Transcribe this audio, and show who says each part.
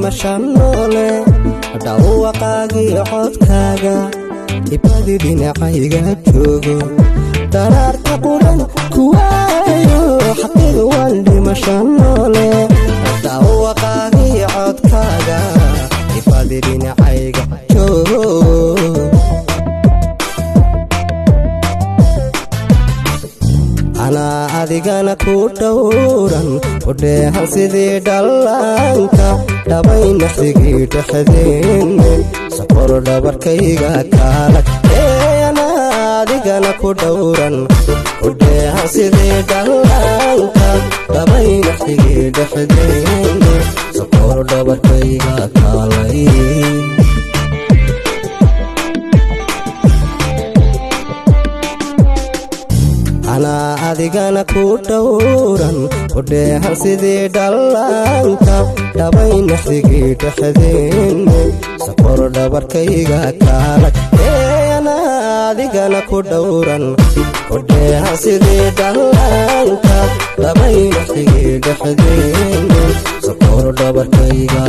Speaker 1: dhimashanole dhawaqaagii codkaaga ibadi dhinacayga joogo daraarta quran kuwaayo xaqiiq waan dhimashanole dhawaqaagii codkaaga ibadi dhinacayga joogo ana adigana ku dhowran udheehan sidii dhallaanka dhabaynaxdigii dhexdeenne sokor dhabarkayga kaalag ana adigana ku dhowran udheehan sidii dhallaanka dhabaynaxdigii dhexdeenne sokor dhabarkayga kaalay ana adigana ku dhowran udheehan sidii dhallaanka dhabaynaxdigii dhexdeenne sokor dhabarkayga kaalag ana adigana ku dhowran udheehan sidii dhallaanka dhabaynaxdigii dhexdeenne sokor dhabarkayga